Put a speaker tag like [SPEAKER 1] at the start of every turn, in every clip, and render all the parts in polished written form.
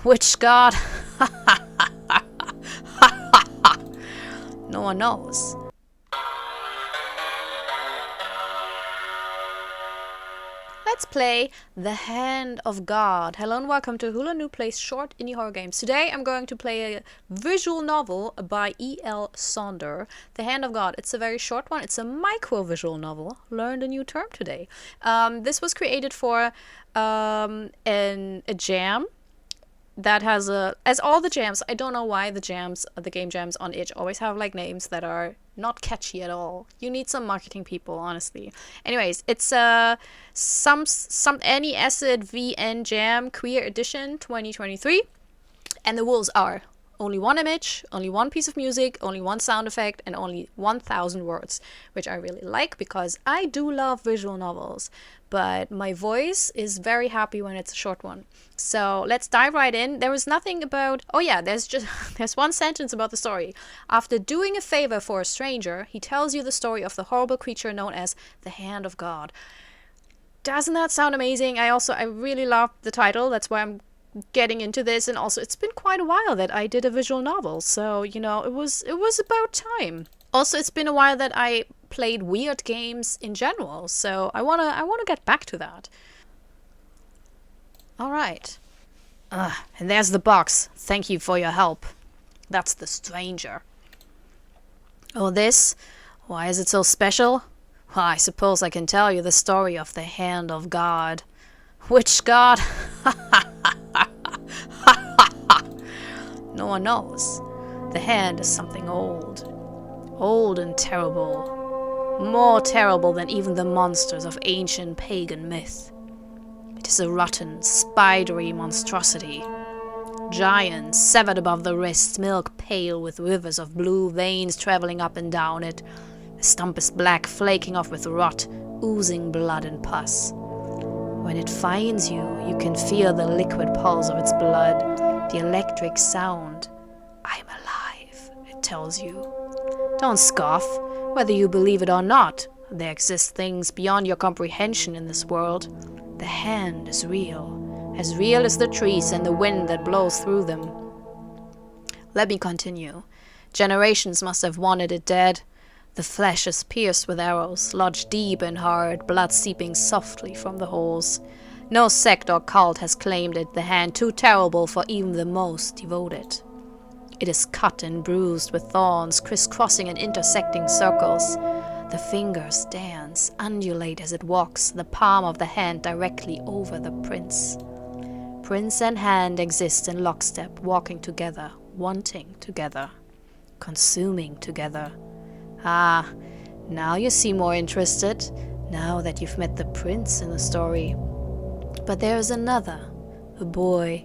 [SPEAKER 1] Which god? No one knows. Let's play The Hand of God. Hello and welcome to Hula New Plays Short Indie Horror Games. Today I'm going to play a visual novel by E.L. Sonder, The Hand of God. It's a very short one. It's a micro-visual novel. Learned a new term today. This was created for a jam that has as all the jams, I don't know why the game jams on itch always have like names that are not catchy at all. You need some marketing people, honestly. Anyways, it's some Any Acid VN Jam Queer Edition 2023, and the rules are only one image, only one piece of music, only one sound effect, and only 1,000 words, which I really like because I do love visual novels, but my voice is very happy when it's a short one. So let's dive right in. There was nothing about... Oh yeah, there's one sentence about the story. After doing a favor for a stranger, he tells you the story of the horrible creature known as the Hand of God. Doesn't that sound amazing? I really love the title. That's why I'm getting into this, and also it's been quite a while that I did a visual novel, so you know, it was about time. Also, it's been a while that I played weird games in general, so I wanna get back to that. Alright. And there's the box. Thank you for your help. That's the stranger. Oh, this? Why is it so special? Well, I suppose I can tell you the story of the Hand of God. Which god? No one knows. The hand is something old. Old and terrible. More terrible than even the monsters of ancient pagan myth. It is a rotten, spidery monstrosity. Giant, severed above the wrists, milk pale with rivers of blue veins traveling up and down it. The stump is black, flaking off with rot, oozing blood and pus. When it finds you, you can feel the liquid pulse of its blood, the electric sound. I'm alive, it tells you. Don't scoff. Whether you believe it or not, there exist things beyond your comprehension in this world. The hand is real as the trees and the wind that blows through them. Let me continue. Generations must have wanted it dead. The flesh is pierced with arrows, lodged deep and hard, blood seeping softly from the holes. No sect or cult has claimed it, the hand too terrible for even the most devoted. It is cut and bruised with thorns, crisscrossing and intersecting circles. The fingers dance, undulate as it walks, the palm of the hand directly over the prince. Prince and hand exist in lockstep, walking together, wanting together, consuming together. Ah, now you seem more interested, now that you've met the prince in the story. But there is another, a boy.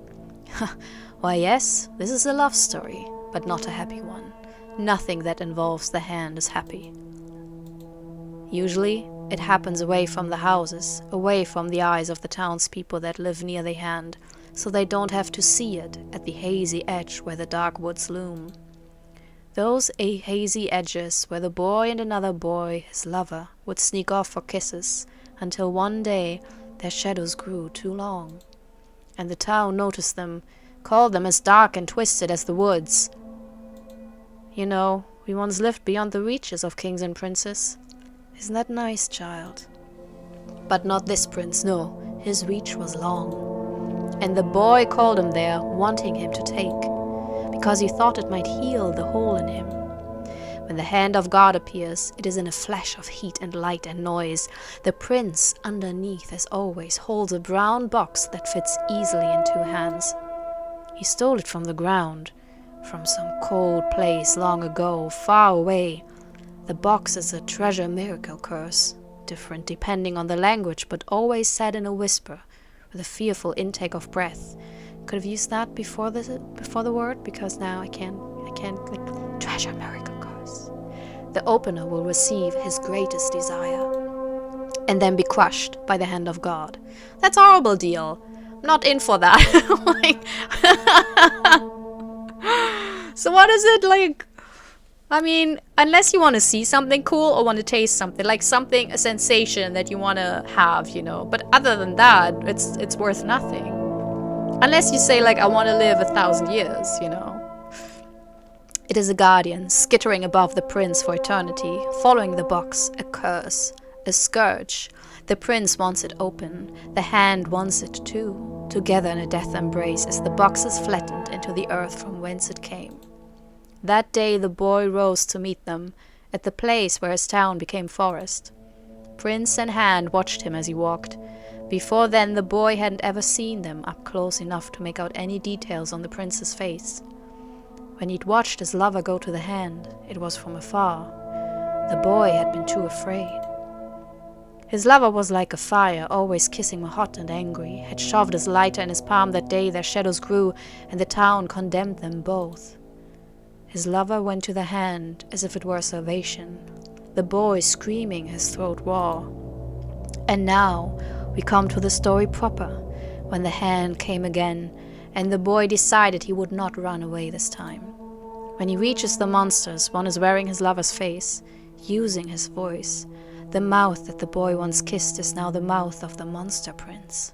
[SPEAKER 1] Why yes, this is a love story, but not a happy one. Nothing that involves the hand is happy. Usually, it happens away from the houses, away from the eyes of the townspeople that live near the hand, so they don't have to see it at the hazy edge where the dark woods loom. Those hazy edges where the boy and another boy, his lover, would sneak off for kisses, until one day their shadows grew too long. And the town noticed them, called them as dark and twisted as the woods. You know, we once lived beyond the reaches of kings and princes. Isn't that nice, child? But not this prince, no, his reach was long. And the boy called him there, wanting him to take, because he thought it might heal the hole in him. When the hand of God appears, it is in a flash of heat and light and noise. The prince, underneath as always, holds a brown box that fits easily in two hands. He stole it from the ground, from some cold place long ago, far away. The box is a treasure miracle curse, different depending on the language, but always said in a whisper, with a fearful intake of breath. Could have used that before the word, because now I can't like treasure miracle curse. The opener will receive his greatest desire, and then be crushed by the hand of God. That's a horrible deal. I'm not in for that. So what is it like? I mean, unless you want to see something cool or want to taste something, like something, a sensation that you want to have, you know. But other than that, it's worth nothing. Unless you say, like, I want to live 1,000 years, you know. It is a guardian, skittering above the prince for eternity, following the box, a curse, a scourge. The prince wants it open, the hand wants it too, together in a death embrace as the box is flattened into the earth from whence it came. That day the boy rose to meet them, at the place where his town became forest. Prince and hand watched him as he walked. Before then the boy hadn't ever seen them up close enough to make out any details on the prince's face. When he'd watched his lover go to the hand, it was from afar. The boy had been too afraid. His lover was like a fire, always kissing him hot and angry, had shoved his lighter in his palm that day their shadows grew, and the town condemned them both. His lover went to the hand as if it were salvation, the boy screaming his throat raw. And now we come to the story proper, when the hand came again, and the boy decided he would not run away this time. When he reaches the monsters, one is wearing his lover's face, using his voice. The mouth that the boy once kissed is now the mouth of the monster prince.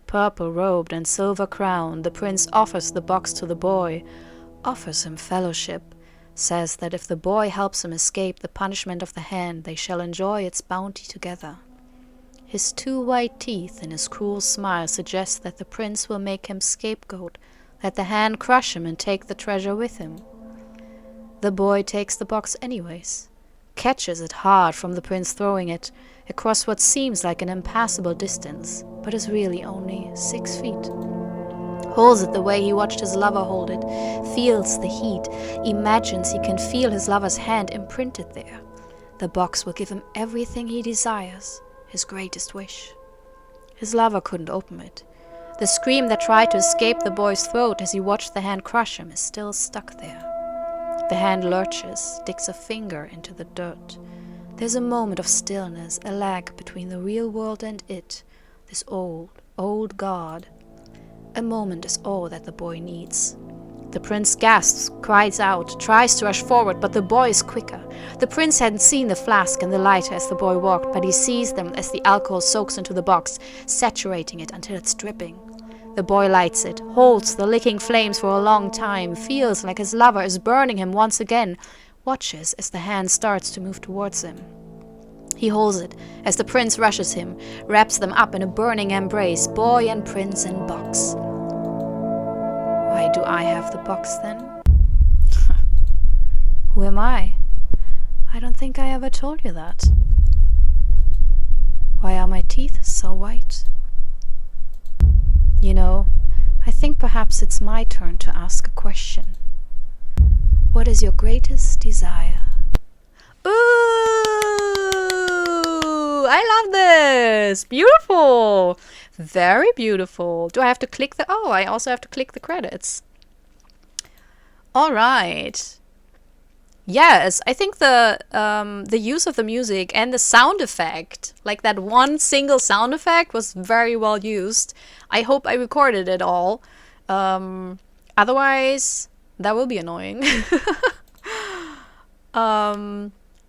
[SPEAKER 1] Purple-robed and silver-crowned, the prince offers the box to the boy, offers him fellowship, says that if the boy helps him escape the punishment of the hand, they shall enjoy its bounty together. His 2 white teeth and his cruel smile suggest that the prince will make him scapegoat, let the hand crush him and take the treasure with him. The boy takes the box anyways, catches it hard from the prince throwing it across what seems like an impassable distance, but is really only 6 feet. Holds it the way he watched his lover hold it, feels the heat, imagines he can feel his lover's hand imprinted there. The box will give him everything he desires, his greatest wish. His lover couldn't open it. The scream that tried to escape the boy's throat as he watched the hand crush him is still stuck there. The hand lurches, digs a finger into the dirt. There's a moment of stillness, a lag between the real world and it, this old, old god. A moment is all that the boy needs. The prince gasps, cries out, tries to rush forward, but the boy is quicker. The prince hadn't seen the flask and the lighter as the boy walked, but he sees them as the alcohol soaks into the box, saturating it until it's dripping. The boy lights it, holds the licking flames for a long time, feels like his lover is burning him once again, watches as the hand starts to move towards him. He holds it as the prince rushes him, wraps them up in a burning embrace, boy and prince and box. Why do I have the box then? Who am I? I don't think I ever told you that. Why are my teeth so white? You know, I think perhaps it's my turn to ask a question. What is your greatest desire? Ooh, I love this. Beautiful. Very beautiful. Do I have to click the... Oh, I also have to click the credits. All right. Yes, I think the use of the music and the sound effect, like that one single sound effect, was very well used. I hope I recorded it all. Otherwise, that will be annoying.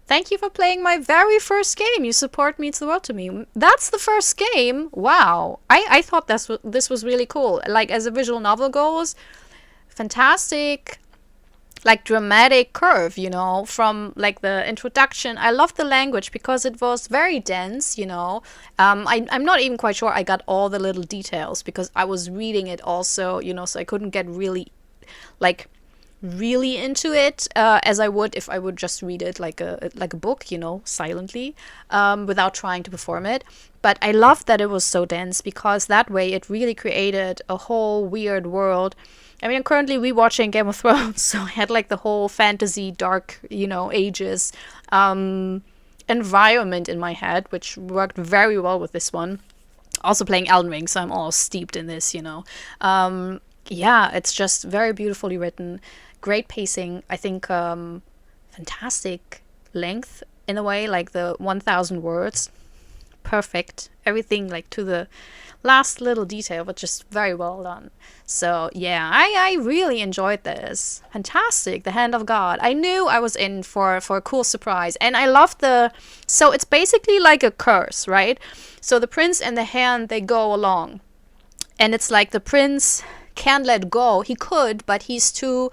[SPEAKER 1] Thank you for playing my very first game. Your support means the world to me. That's the first game? Wow. I thought this was really cool. Like, as a visual novel goes, fantastic. Like, dramatic curve, you know, from like the introduction. I loved the language because it was very dense, you know. I'm not even quite sure I got all the little details because I was reading it also, you know, so I couldn't get really into it as I would if I would just read it like a book, you know, silently, without trying to perform it. But I loved that it was so dense because that way it really created a whole weird world. I mean, I'm currently rewatching Game of Thrones, so I had like the whole fantasy, dark, you know, ages environment in my head, which worked very well with this one. Also playing Elden Ring, so I'm all steeped in this, you know. Yeah, it's just very beautifully written, great pacing. I think fantastic length in a way, like the 1,000 words, perfect. Everything like to the last little detail, but just very well done. So yeah, I really enjoyed this. Fantastic. The Hand of God. I knew I was in for a cool surprise, and I love so it's basically like a curse, right? So the prince and the hand, they go along. And it's like the prince can't let go. He could, but he's too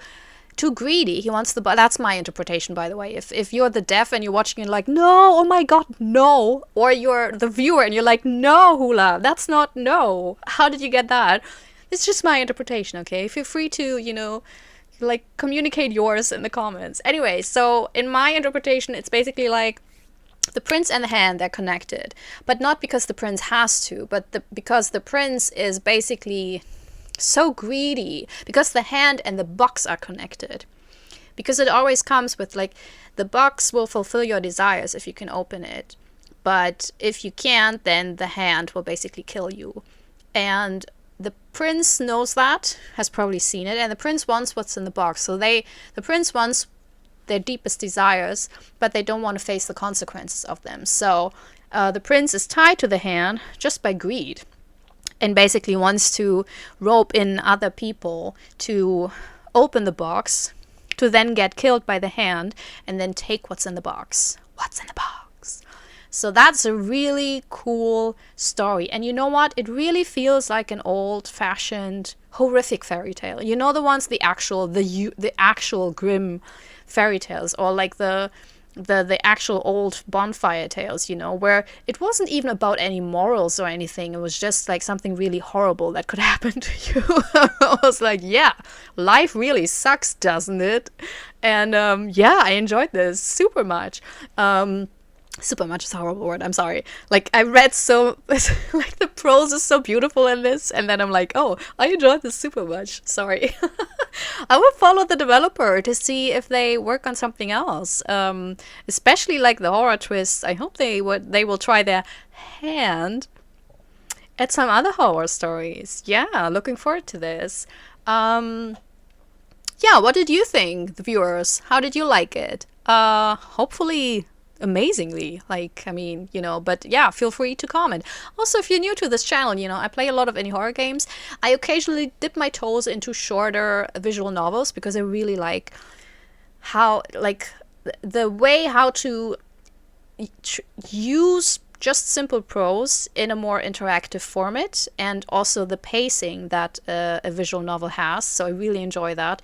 [SPEAKER 1] greedy. He wants the that's my interpretation, by the way. If you're the deaf and you're watching and like, no, oh my god, no, or you're the viewer and you're like, no, Hula, that's not no. How did you get that? It's just my interpretation, okay? Feel free to, you know, like communicate yours in the comments. Anyway, so in my interpretation, it's basically like the prince and the hand, they're connected, but not because the prince has to, but because the prince is basically so greedy, because the hand and the box are connected, because it always comes with like, the box will fulfill your desires if you can open it, but if you can't, then the hand will basically kill you. And the prince knows that, has probably seen it, and the prince wants what's in the box. So the prince wants their deepest desires, but they don't want to face the consequences of them. So the prince is tied to the hand just by greed, and basically wants to rope in other people to open the box, to then get killed by the hand, and then take what's in the box. What's in the box? So that's a really cool story. And you know what? It really feels like an old-fashioned, horrific fairy tale. You know, the ones, the actual grim fairy tales, or like the actual old bonfire tales, you know, where it wasn't even about any morals or anything. It was just like something really horrible that could happen to you. I was like, yeah, life really sucks, doesn't it? And yeah, I enjoyed this super much. Super much is a horrible word, I'm sorry. Like, I read so, like, the prose is so beautiful in this, and then I'm like, oh, I enjoyed this super much, sorry. I will follow the developer to see if they work on something else, especially like the horror twists. I hope they will try their hand at some other horror stories. Yeah, looking forward to this. Yeah, what did you think, the viewers? How did you like it? Hopefully amazingly, like, I mean, you know, but yeah, feel free to comment. Also, if you're new to this channel, you know, I play a lot of indie horror games. I occasionally dip my toes into shorter visual novels because I really like how, like, the way how to use just simple prose in a more interactive format, and also the pacing that a visual novel has. So I really enjoy that.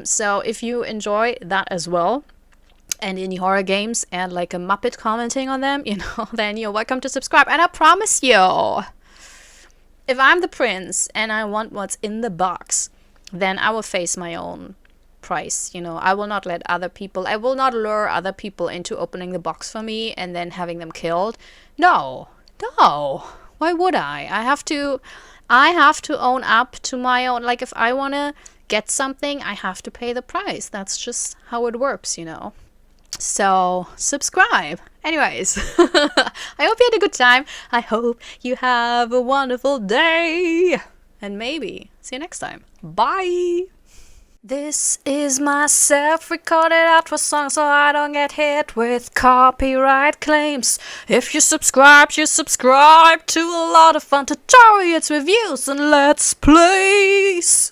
[SPEAKER 1] So if you enjoy that as well, and indie horror games, and like a Muppet commenting on them, you know, then you're welcome to subscribe. And I promise you, if I'm the prince and I want what's in the box, then I will face my own price, you know. I will not let other people, I will not lure other people into opening the box for me and then having them killed. No, why would I have to own up to my own, like, if I want to get something, I have to pay the price. That's just how it works, you know. So subscribe. Anyways, I hope you had a good time. I hope you have a wonderful day, and maybe see you next time. Bye. This is my self-recorded outro song, so I don't get hit with copyright claims. If you subscribe to a lot of fun tutorials, reviews, and let's plays.